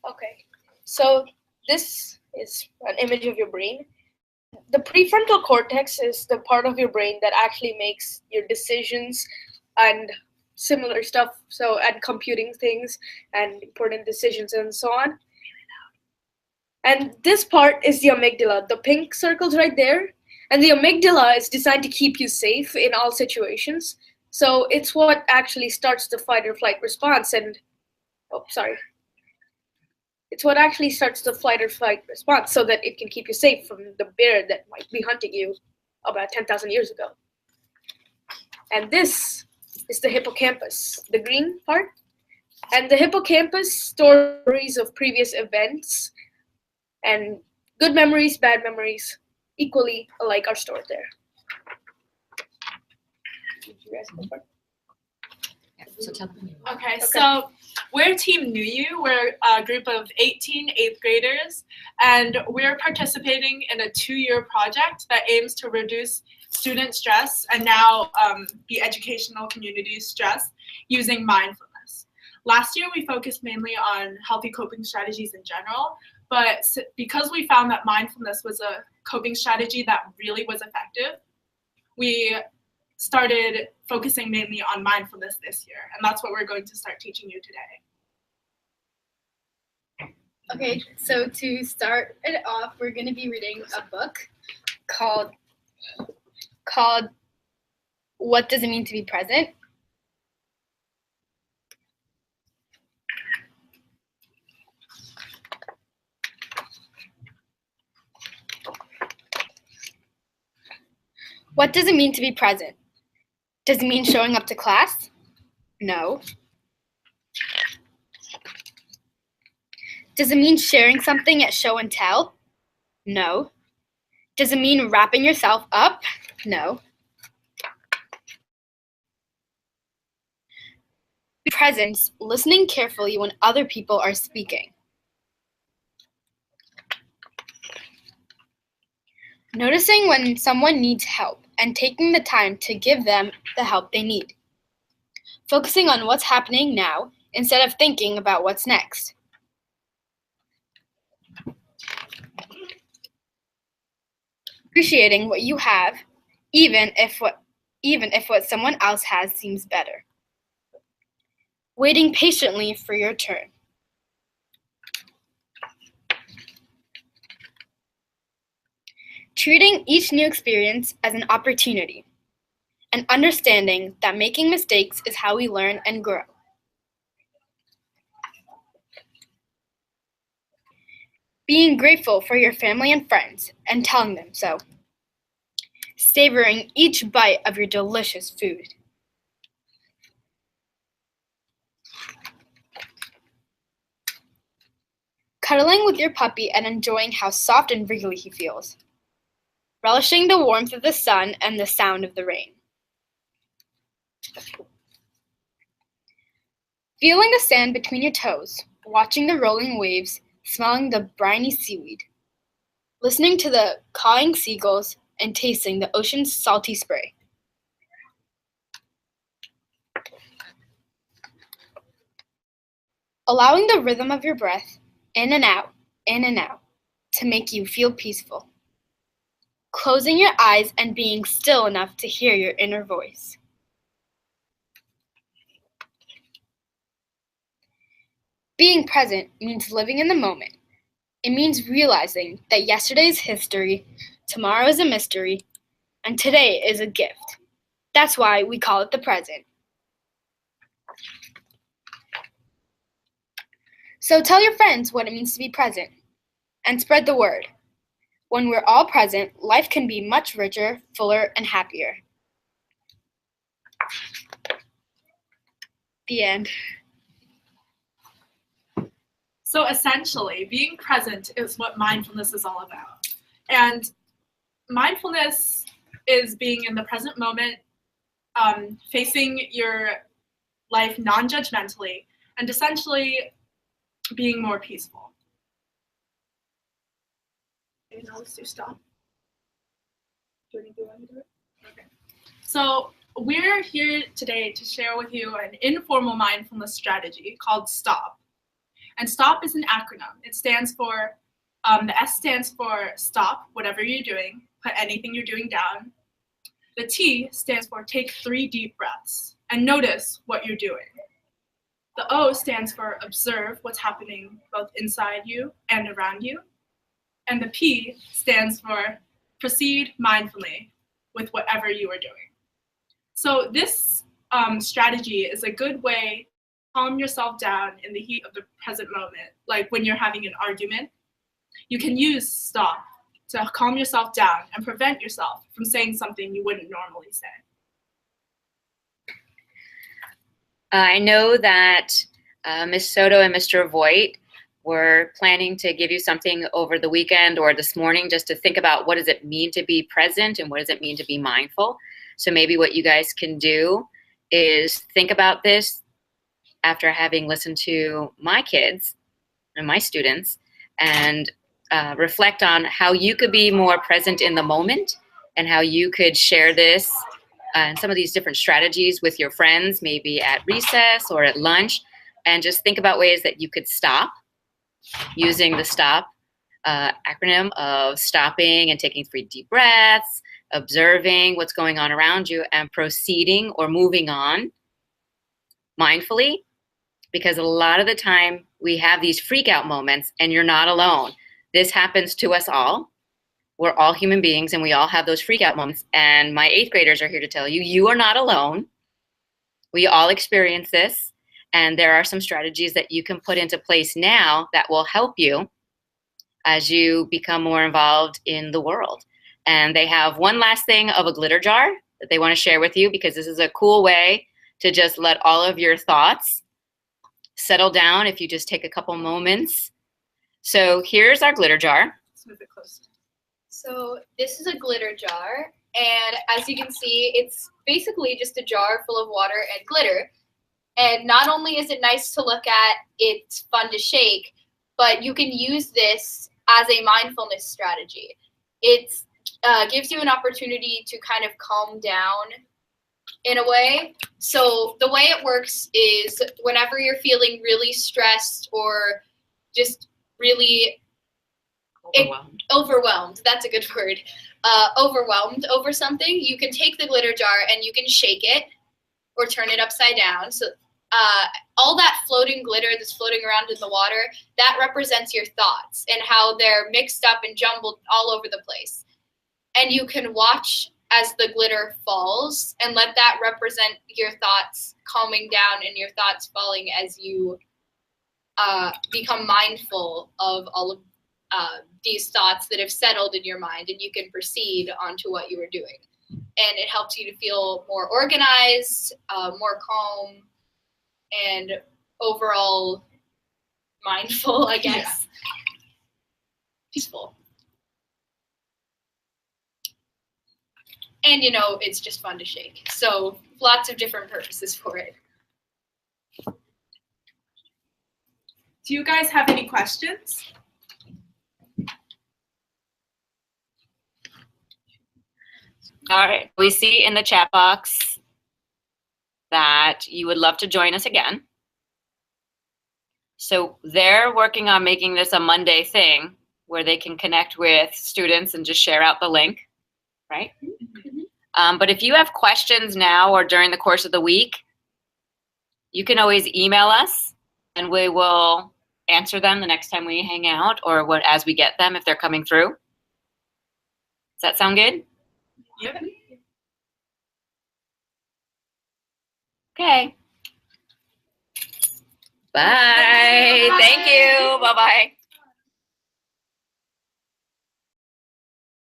Okay, so this is an image of your brain. The prefrontal cortex is the part of your brain that actually makes your decisions and similar stuff, so and computing things and important decisions and so on. And this part is the amygdala, the pink circles right there. And the amygdala is designed to keep you safe in all situations. So it's what actually starts the fight or flight response. And oh, sorry. It's what actually starts the flight or flight response so that it can keep you safe from the bear that might be hunting you about 10,000 years ago. And this is the hippocampus, the green part. And the hippocampus stores memories of previous events, and good memories, bad memories, equally alike are stored there. Did you guys go for it? Okay, so we're Team NuYu. We're a group of 18 eighth graders, and we're participating in a 2-year project that aims to reduce student stress and now the educational community stress using mindfulness. Last year, we focused mainly on healthy coping strategies in general, but because we found that mindfulness was a coping strategy that really was effective, we started focusing mainly on mindfulness this year, and that's what we're going to start teaching you today. Okay, so to start it off, we're going to be reading a book called What Does It Mean to Be Present? What does it mean to be present? Does it mean showing up to class? No. Does it mean sharing something at show and tell? No. Does it mean wrapping yourself up? No. Be present, listening carefully when other people are speaking. Noticing when someone needs help and taking the time to give them the help they need. Focusing on what's happening now instead of thinking about what's next. Appreciating what you have, even if what someone else has seems better. Waiting patiently for your turn. Treating each new experience as an opportunity, and understanding that making mistakes is how we learn and grow. Being grateful for your family and friends and telling them so. Savoring each bite of your delicious food. Cuddling with your puppy and enjoying how soft and wriggly he feels. Relishing the warmth of the sun and the sound of the rain. Feeling the sand between your toes, watching the rolling waves, smelling the briny seaweed. Listening to the cawing seagulls and tasting the ocean's salty spray. Allowing the rhythm of your breath, in and out, to make you feel peaceful. Closing your eyes and being still enough to hear your inner voice. Being present means living in the moment. It means realizing that yesterday is history, tomorrow is a mystery, and today is a gift. That's why we call it the present. So tell your friends what it means to be present, and spread the word. When we're all present, life can be much richer, fuller, and happier. The end. So essentially, being present is what mindfulness is all about. And mindfulness is being in the present moment, facing your life non-judgmentally, and essentially being more peaceful. Okay, now let's do stop. Do you want me to do it? Okay. So we're here today to share with you an informal mindfulness strategy called STOP. And STOP is an acronym. It stands for, the S stands for stop, whatever you're doing, put anything you're doing down. The T stands for take 3 deep breaths and notice what you're doing. The O stands for observe what's happening both inside you and around you. And the P stands for proceed mindfully with whatever you are doing. So this strategy is a good way to calm yourself down in the heat of the present moment. Like when you're having an argument, you can use stop to calm yourself down and prevent yourself from saying something you wouldn't normally say. I know that Ms. Soto and Mr. Voigt were planning to give you something over the weekend or this morning just to think about what does it mean to be present and what does it mean to be mindful. So maybe what you guys can do is think about this after having listened to my kids and my students and reflect on how you could be more present in the moment and how you could share this and some of these different strategies with your friends, maybe at recess or at lunch, and just think about ways that you could stop using the STOP acronym of stopping and taking 3 deep breaths, observing what's going on around you, and proceeding or moving on mindfully, because a lot of the time we have these freak out moments and you're not alone. This happens to us all. We're all human beings and we all have those freak out moments. And my 8th graders are here to tell you, you are not alone. We all experience this. And there are some strategies that you can put into place now that will help you as you become more involved in the world. And they have one last thing of a glitter jar that they want to share with you, because this is a cool way to just let all of your thoughts settle down if you just take a couple moments. So here's our glitter jar. Let's move it closer. So this is a glitter jar, and as you can see, it's basically just a jar full of water and glitter. And not only is it nice to look at, it's fun to shake, but you can use this as a mindfulness strategy. It gives you an opportunity to kind of calm down in a way. So the way it works is whenever you're feeling really stressed or just really overwhelmed, that's a good word, overwhelmed over something, you can take the glitter jar and you can shake it or turn it upside down. So all that floating glitter that's floating around in the water, that represents your thoughts and how they're mixed up and jumbled all over the place. And you can watch as the glitter falls and let that represent your thoughts calming down and your thoughts falling as you become mindful of all of these thoughts that have settled in your mind, and you can proceed onto what you were doing. And it helps you to feel more organized, more calm, and overall mindful, I guess. Yeah. Peaceful. And, you know, it's just fun to shake. So lots of different purposes for it. Do you guys have any questions? All right. We see in the chat box that you would love to join us again. So they're working on making this a Monday thing where they can connect with students and just share out the link, right? Mm-hmm. But if you have questions now or during the course of the week, you can always email us and we will answer them the next time we hang out or as we get them if they're coming through. Does that sound good? Yep. Okay. Bye. Thank you. Bye-bye.